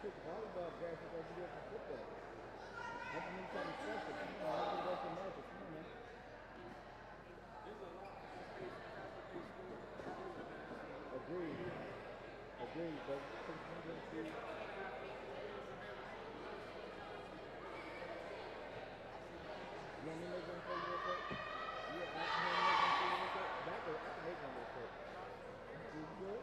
took volleyball practice like you did for football. That's when you try to stress it. Come on, let's go to market. Come on, man. Agreed. Agreed, but contingency. You want me to make one for you real quick? Yeah, I can make one for you real quick. I can make one real quick. You good?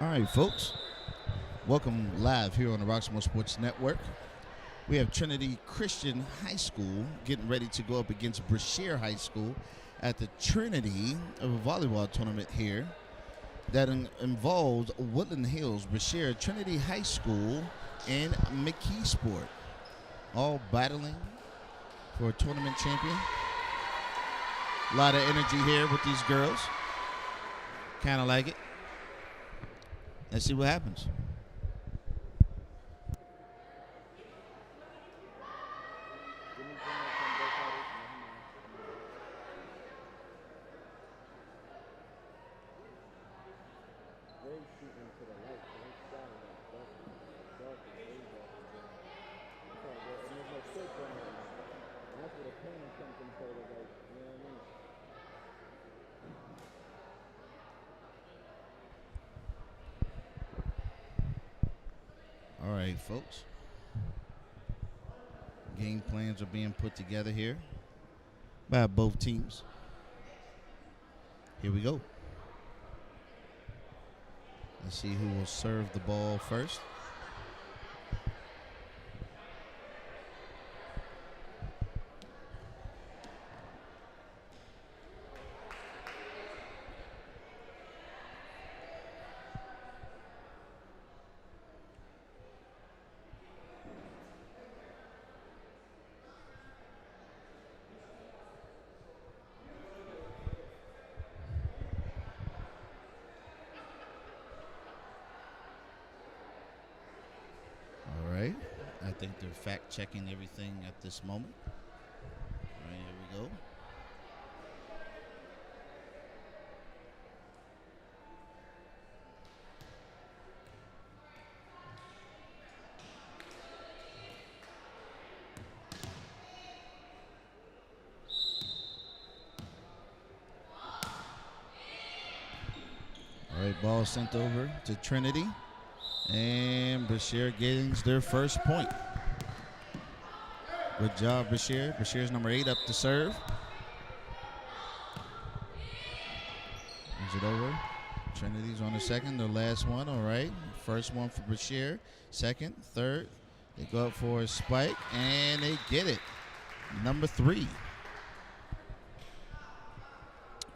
All right, folks. Welcome live here on the Rocksmore Sports Network. We have Trinity Christian High School getting ready to go up against Brashear High School at the Trinity of a volleyball tournament here that involves Woodland Hills, Brashear, Trinity High School, and McKeesport, all battling for a tournament champion. A lot of energy here with these girls. Kind of like it. Let's see what happens. All right, folks. Game plans are being put together here by both teams. Here we go. Let's see who will serve the ball first. I think they're fact-checking everything at this moment. All right, here we go. All right, ball sent over to Trinity. And Brashear getting their first point. Good job, Brashear. Brashear's number 8 up to serve. Is it over? Trinity's on the second, the last one. All right. First one for Brashear. Second, third. They go up for a spike, and they get it. Number 3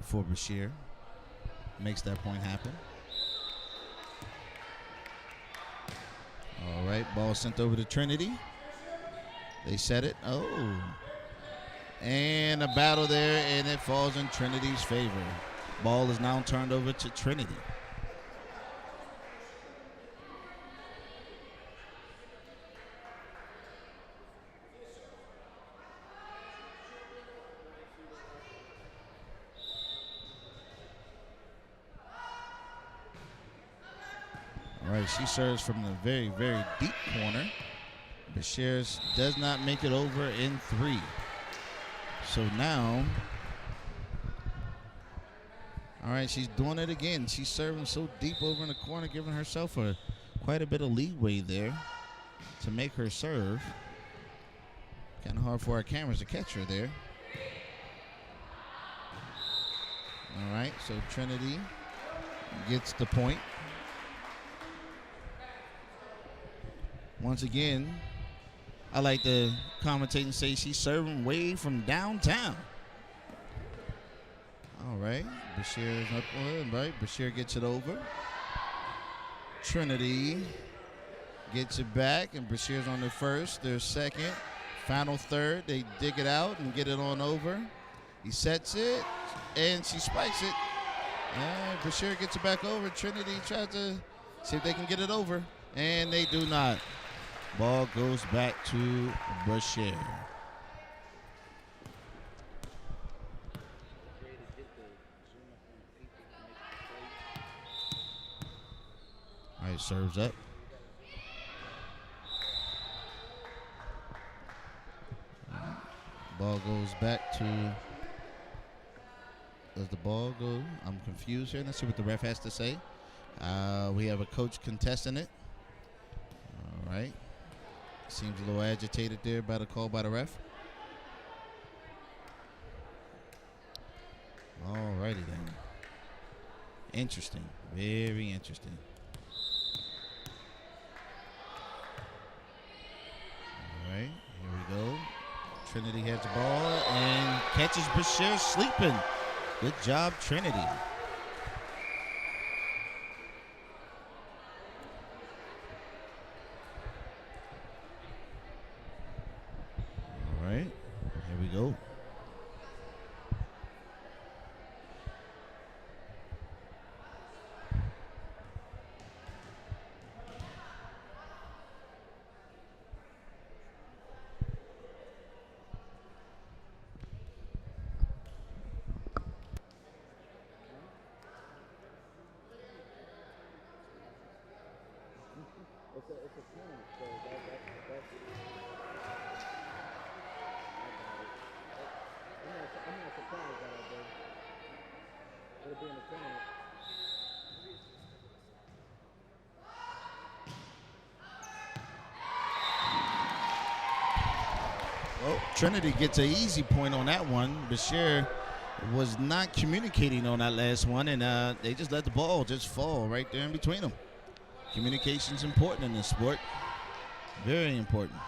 for Brashear. Makes that point happen. All right, ball sent over to Trinity. They set it. Oh. And a battle there, and it falls in Trinity's favor. Ball is now turned over to Trinity. All right, she serves from the very, very deep corner. Brashear does not make it over in 3. So now, all right, she's doing it again. She's serving so deep over in the corner, giving herself quite a bit of leeway there to make her serve. Kind of hard for our cameras to catch her there. All right, so Trinity gets the point. Once again, I like to commentate and say she's serving way from downtown. All right, Brashear is up on, right? Brashear gets it over. Trinity gets it back, and Brashear's on their first, their second, final third. They dig it out and get it on over. He sets it, and she spikes it. And Brashear gets it back over. Trinity tries to see if they can get it over, and they do not. Ball goes back to Brashear. right, serves up. Ball goes back to. Does the ball go? I'm confused here. Let's see what the ref has to say. We have a coach contesting it. All right. Seems a little agitated there by the call by the ref. All righty then. Interesting. Very interesting. All right. Here we go. Trinity has the ball and catches Brashear sleeping. Good job, Trinity. All right. Here we go. It's a team, so that's I got it. I'm not surprised by that, though. It'll be in the tournament. Well, Trinity gets an easy point on that one. Brashear was not communicating on that last one, and they just let the ball just fall right there in between them. Communication's important in this sport. Very important.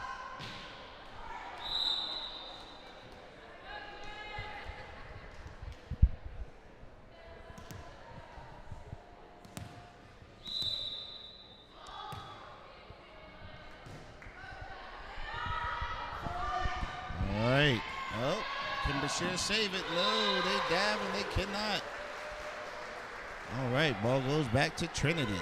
All right. Oh, can Brashear save it? No, they dive and they cannot. All right, ball goes back to Trinity.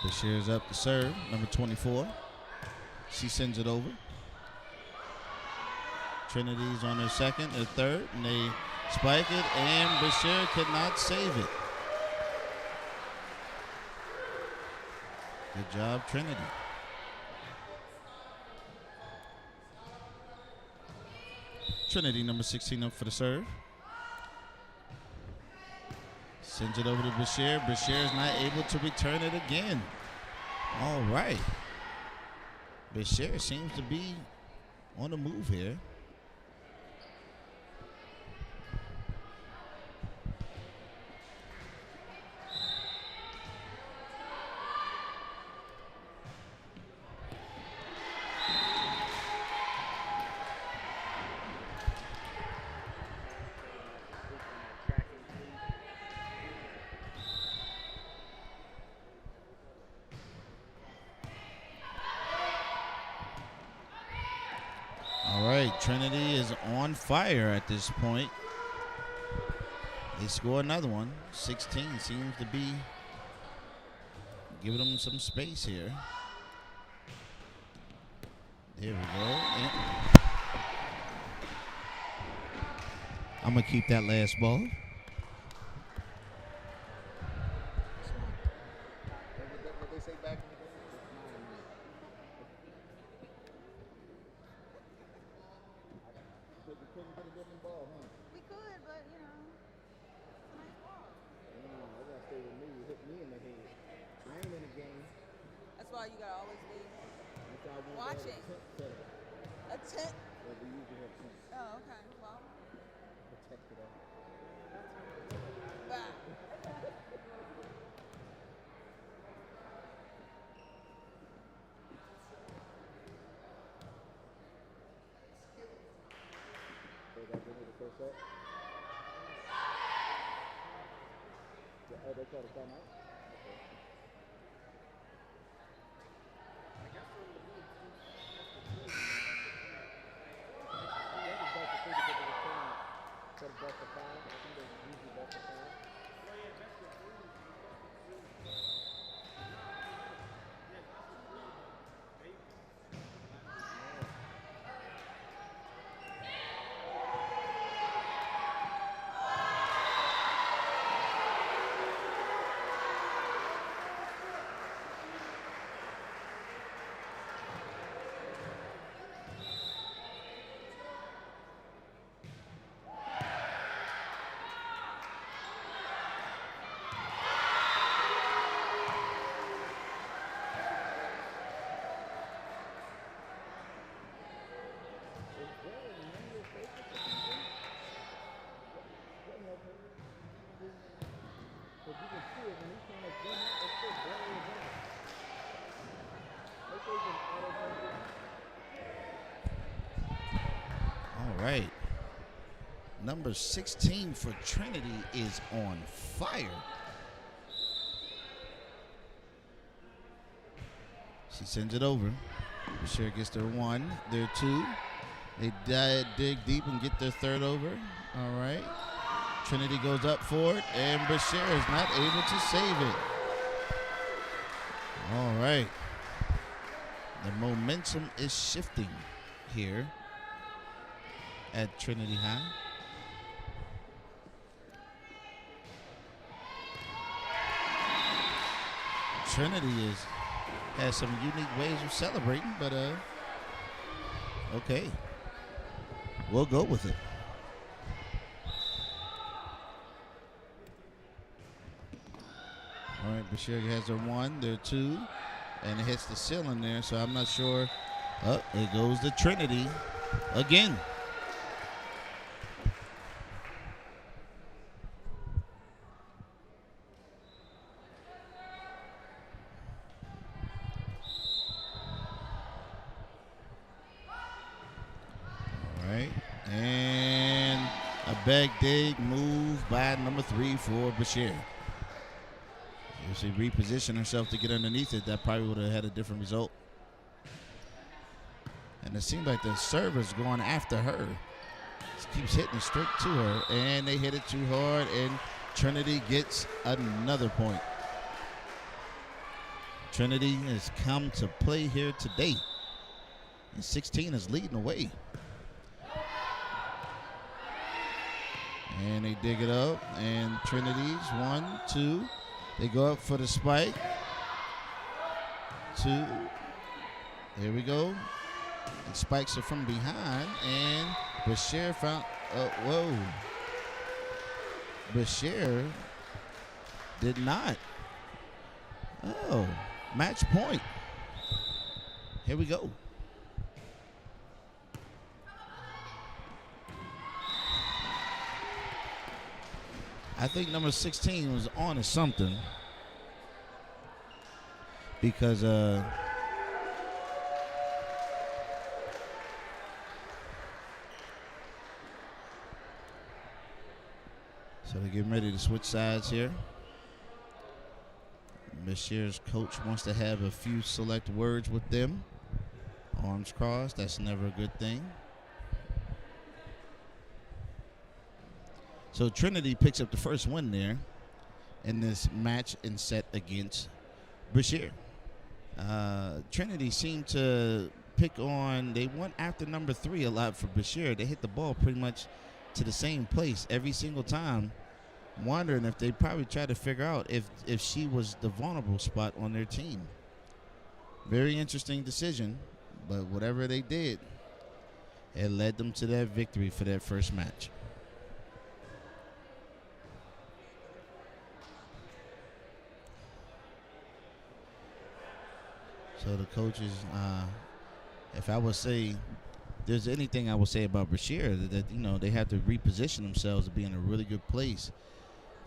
Brashear's up to serve, number 24. She sends it over. Trinity's on their second, their third, and they spike it, and Brashear could not save it. Good job, Trinity. Trinity, number 16, up for the serve. Sends it over to Brashear. Brashear is not able to return it again. All right. Brashear seems to be on the move here. All right, Trinity is on fire at this point. They score another one. 16 seems to be giving them some space here. There we go. And I'm going to keep that last ball. What they say back in the day? But we couldn't get a different ball, huh? We could, but you know, it's a nice ball. I gotta stay with me. You hit me in the head. I ain't in the game. That's why you gotta always be That's why I won't watching. go to the tent A tent. where we usually have tents. Oh, okay. Well, Protected us. bye. So they got to the first set. Yeah, oh, they called a timeout? Okay. That was back to 3 because they were trying to cut it back to 5. I think they usually back Number 16 for Trinity is on fire. She sends it over. Brashear gets their one, their two. They dig deep and get their third over. All right. Trinity goes up for it, and Brashear is not able to save it. All right. The momentum is shifting here at Trinity High. Trinity has some unique ways of celebrating, but okay. We'll go with it. All right, Brashear has their one, their two, and it hits the ceiling there, so I'm not sure. Oh, it goes to Trinity again. And a back dig move by number 3 for Brashear. If she repositioned herself to get underneath it, that probably would have had a different result. And it seems like the server's going after her. Just keeps hitting it straight to her, and they hit it too hard, and Trinity gets another point. Trinity has come to play here today, and 16 is leading the way. And they dig it up, and Trinity's 1, 2. They go up for the spike. 2. There we go. And spikes are from behind, and Brashear found. Whoa. Brashear did not. Oh, match point. Here we go. I think number 16 was on to something because so they're getting ready to switch sides here. Brashear's coach wants to have a few select words with them. Arms crossed, that's never a good thing. So Trinity picks up the first win there in this match and set against Brashear. Trinity seemed to pick on, they went after number 3 a lot for Brashear. They hit the ball pretty much to the same place every single time, wondering if they probably tried to figure out if she was the vulnerable spot on their team. Very interesting decision, but whatever they did, it led them to that victory for that first match. So the coaches, if I would say, there's anything I would say about Brashear, that they have to reposition themselves to be in a really good place,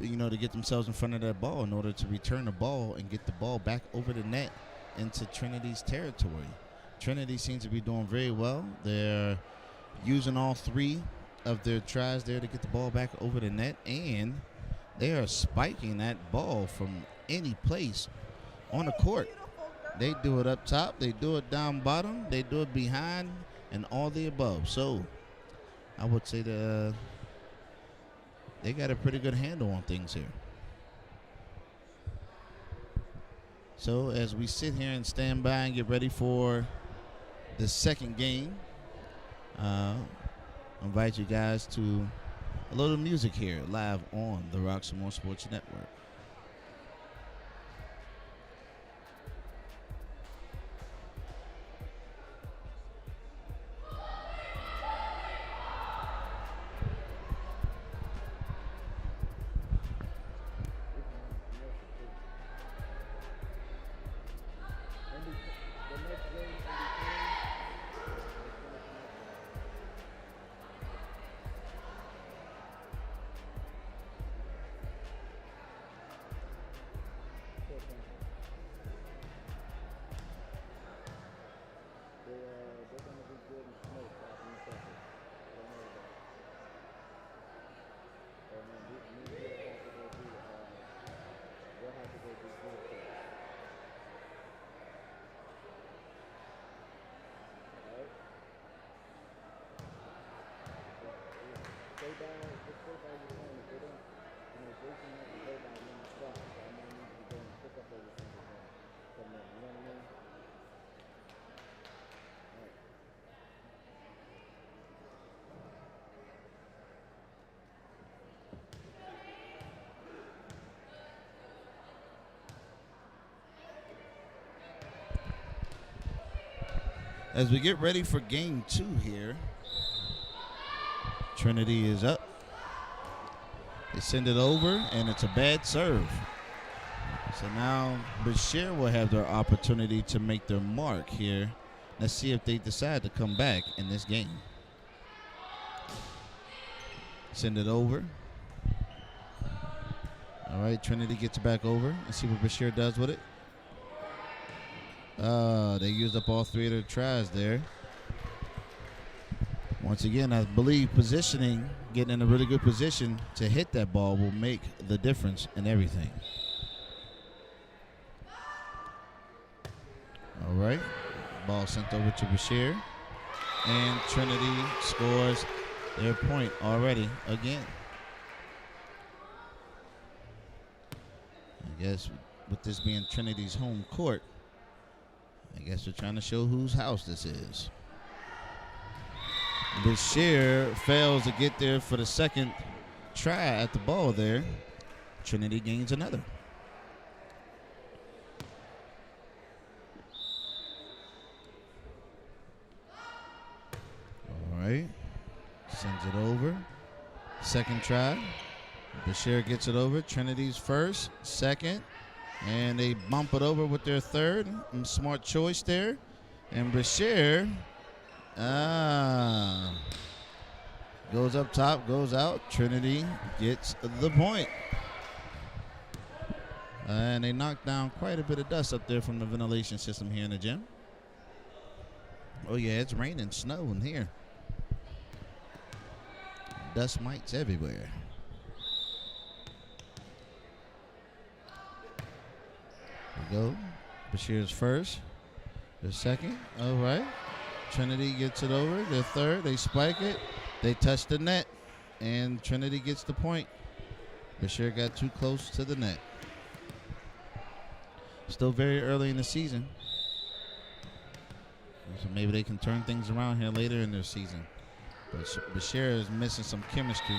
to get themselves in front of that ball in order to return the ball and get the ball back over the net into Trinity's territory. Trinity seems to be doing very well. They're using all 3 of their tries there to get the ball back over the net, and they are spiking that ball from any place on the court. They do it up top, they do it down bottom, they do it behind, and all the above. So I would say that they got a pretty good handle on things here. So as we sit here and stand by and get ready for the second game, I invite you guys to a little music here live on the Roxamore Sports Network. by, just go by your phone. If they don't, Jason has to go by when you start. So I might need you to go and pick up everything with him from there. You know what I mean? All right. As we get ready for game 2 here, Trinity is up. They send it over, and it's a bad serve. So now Brashear will have their opportunity to make their mark here. Let's see if they decide to come back in this game. Send it over. All right, Trinity gets it back over. Let's see what Brashear does with it. They used up all 3 of their tries there. Once again, I believe positioning, getting in a really good position to hit that ball will make the difference in everything. All right, ball sent over to Brashear, and Trinity scores their point already again. I guess with this being Trinity's home court, I guess they're trying to show whose house this is. Brashear fails to get there for the second try at the ball there. Trinity gains another. All right. Sends it over. Second try. Brashear gets it over. Trinity's first, second. And they bump it over with their third. Smart choice there. And Brashear goes up top, goes out. Trinity gets the point. And they knocked down quite a bit of dust up there from the ventilation system here in the gym. Oh, yeah, it's raining snow in here. Dust mites everywhere. There we go. Brashear's first. Their second. All right. Trinity gets it over. Their third. They spike it. They touch the net. And Trinity gets the point. Brashear got too close to the net. Still very early in the season. So maybe they can turn things around here later in their season. But Brashear is missing some chemistry.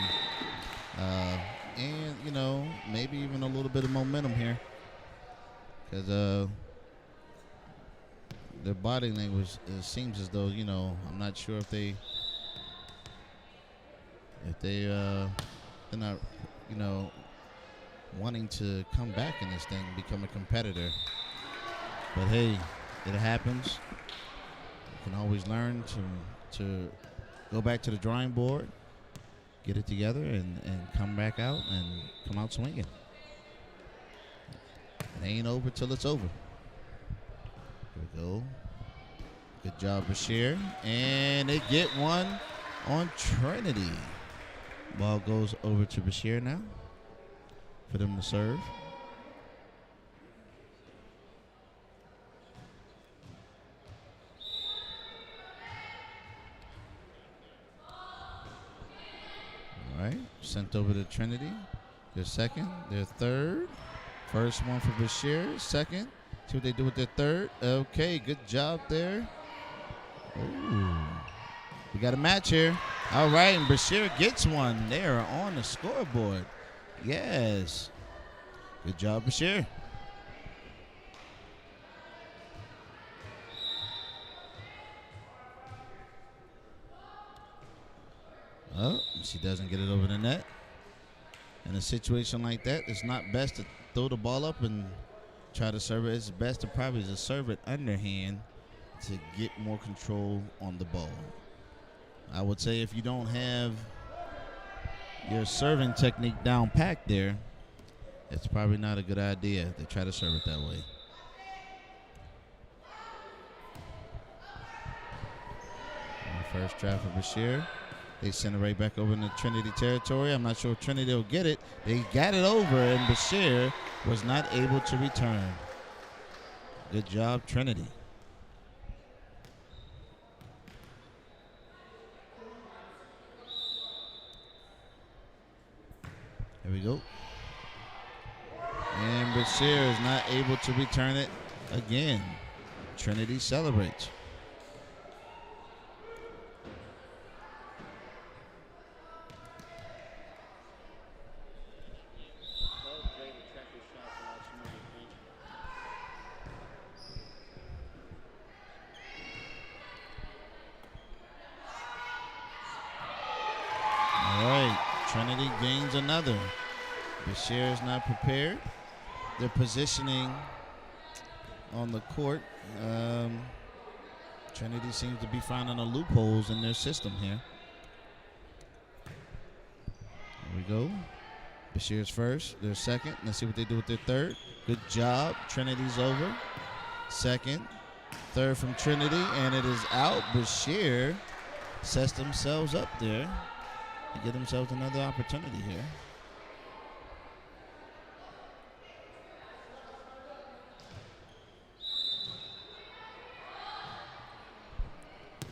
And, maybe even a little bit of momentum here. Because their body language, it seems as though, I'm not sure if they're not, wanting to come back in this thing, become a competitor. But hey, it happens. You can always learn to go back to the drawing board, get it together, and come back out and come out swinging. It ain't over till it's over. Here we go. Good job, Brashear. And they get one on Trinity. Ball goes over to Brashear now for them to serve. All right, sent over to Trinity. Their second, their third. First one for Brashear, second. See what they do with their third. Okay, good job there. Ooh. We got a match here. All right, and Brashear gets one there on the scoreboard. Yes. Good job, Brashear. Oh, she doesn't get it over the net. In a situation like that, it's not best to throw the ball up and try to serve it. It's best to probably just serve it underhand to get more control on the ball. I would say if you don't have your serving technique down packed there, it's probably not a good idea to try to serve it that way. First try for Brashear. They send it right back over into Trinity territory. I'm not sure if Trinity will get it. They got it over, and Brashear was not able to return. Good job, Trinity. Here we go. And Brashear is not able to return it again. Trinity celebrates. All right, Trinity gains another. Brashear is not prepared. Their positioning on the court, Trinity seems to be finding the loopholes in their system here. Here we go. Brashear's first, their second. Let's see what they do with their third. Good job. Trinity's over. Second, third from Trinity, and it is out. Brashear sets themselves up there to get themselves another opportunity here.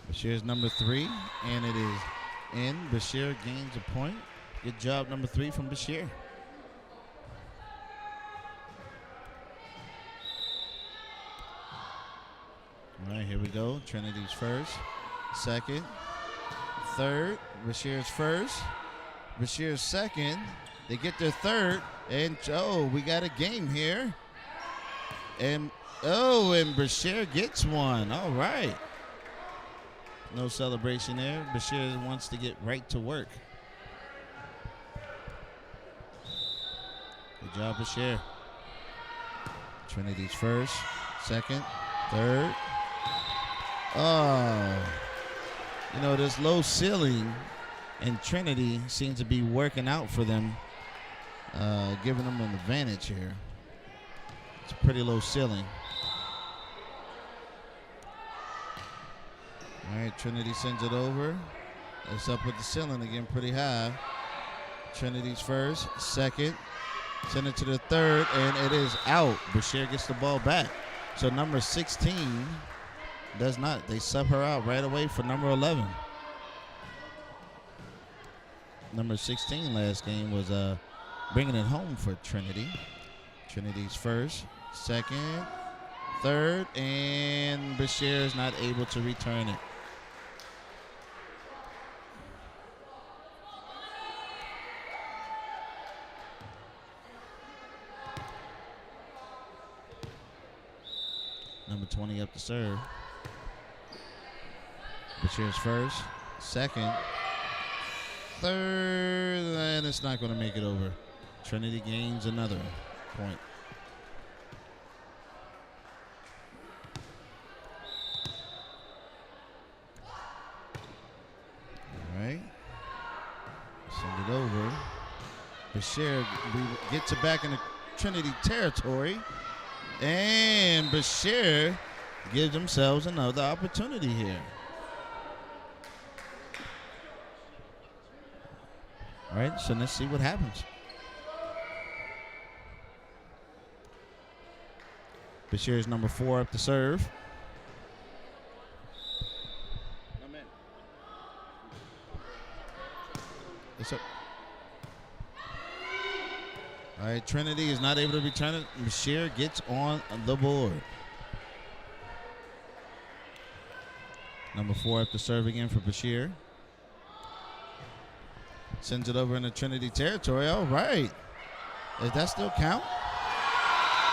Brashear's number 3, and it is in. Brashear gains a point. Good job, number 3 from Brashear. All right, here we go. Trinity's first, second, third. Brashear's first, Brashear's second. They get their third, and we got a game here. And Brashear gets one. All right. No celebration there. Brashear wants to get right to work. Good job, Brashear. Trinity's first, second, third. Oh, this low ceiling and Trinity seems to be working out for them, giving them an advantage here. It's a pretty low ceiling. All right, Trinity sends it over. It's up with the ceiling again, pretty high. Trinity's first, second, send it to the third, and it is out. Brashear gets the ball back. So number 16 does not. They sub her out right away for number 11. Number 16 last game was bringing it home for Trinity. Trinity's first, second, third, and Brashear is not able to return it. Number 20 up to serve. Brashear's first, second, third, and it's not going to make it over. Trinity gains another point. All right. Send it over. Brashear gets it back in the Trinity territory. And Brashear gives themselves another opportunity here. All right, so let's see what happens. Brashear's number 4 up to serve. It's up. All right, Trinity is not able to return it. Brashear gets on the board. Number 4 up to serve again for Brashear. Sends it over into Trinity territory. All right. Does that still count?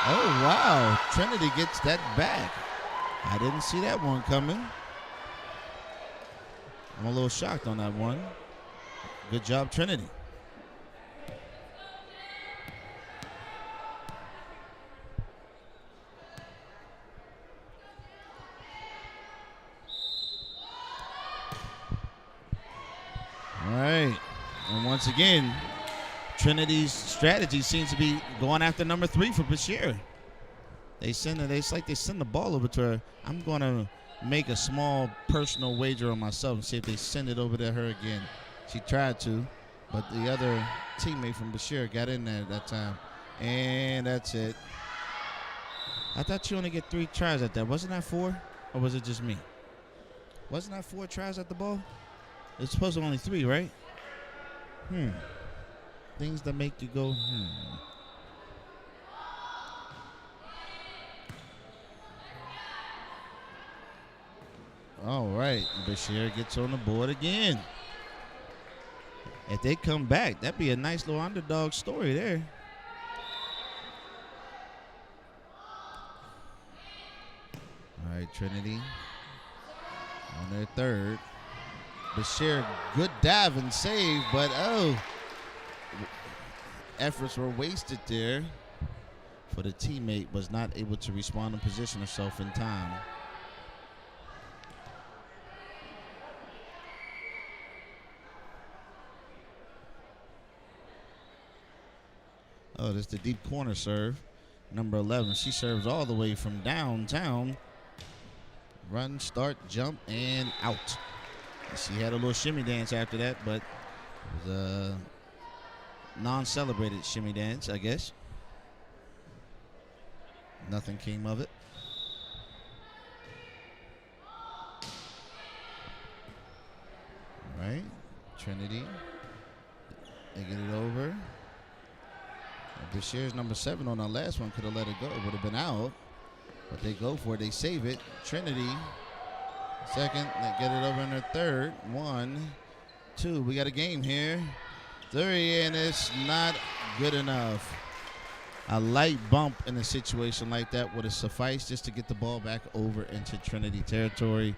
Oh, wow. Trinity gets that back. I didn't see that one coming. I'm a little shocked on that one. Good job, Trinity. All right. And once again, Trinity's strategy seems to be going after number 3 for Brashear. It's like they send the ball over to her. I'm going to make a small personal wager on myself and see if they send it over to her again. She tried to, but the other teammate from Brashear got in there at that time. And that's it. I thought you only get 3 tries at that. Wasn't that 4? Or was it just me? Wasn't that 4 tries at the ball? It's supposed to be only 3, right? Things that make you go, All right, Brashear gets on the board again. If they come back, that'd be a nice little underdog story there. All right, Trinity on their third. Brashear, good dive and save, but efforts were wasted there for the teammate, was not able to respond and position herself in time. Oh, this is the deep corner serve. Number 11, she serves all the way from downtown. Run, start, jump, and out. She had a little shimmy dance after that, but it was a non-celebrated shimmy dance, I guess. Nothing came of it. All right, Trinity, they get it over. Brashear's number 7 on our last one could have let it go. It would have been out, but they go for it. They save it. Trinity, second. They get it over in their third. 1, 2. We got a game here. 3, and it's not good enough. A light bump in a situation like that would have sufficed just to get the ball back over into Trinity territory,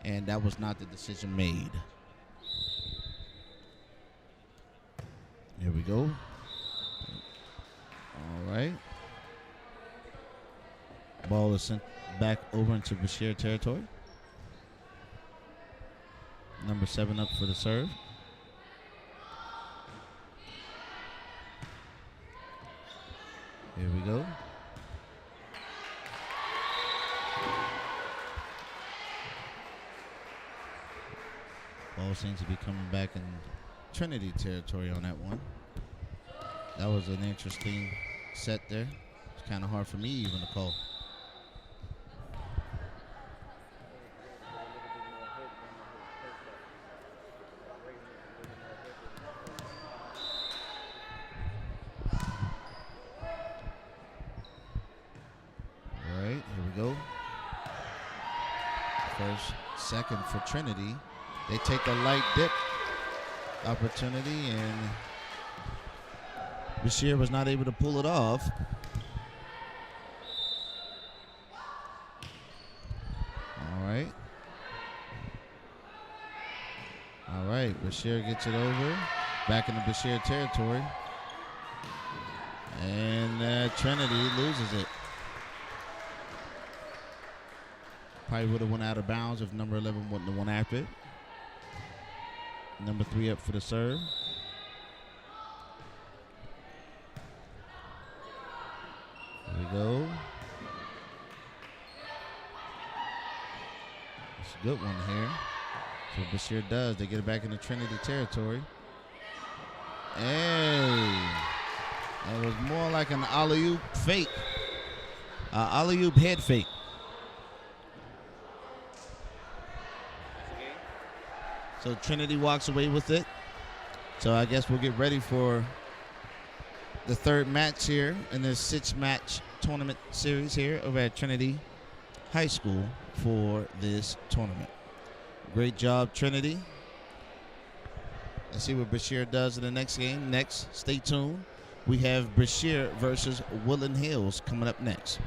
and that was not the decision made. Here we go. All right. Ball is sent back over into Brashear territory. Number 7 up for the serve. Here we go. Ball seems to be coming back in Trinity territory on that one. That was an interesting set there. It's kind of hard for me even to call. All right, here we go. First, second for Trinity. They take a light dip opportunity, and Brashear was not able to pull it off. All right. All right, Brashear gets it over. Back into Brashear territory. And Trinity loses it. Probably would have went out of bounds if number 11 wouldn't have won after it. Number 3 up for the serve. Here we go. It's a good one here. So Brashear does. They get it back into Trinity territory. Hey. That was more like an alley-oop fake. Alley-oop head fake. So Trinity walks away with it. So I guess we'll get ready for the third match here in this 6-match tournament series here over at Trinity High School for this tournament. Great job, Trinity. Let's see what Brashear does in the next game. Next, stay tuned. We have Brashear versus Woodland Hills coming up next.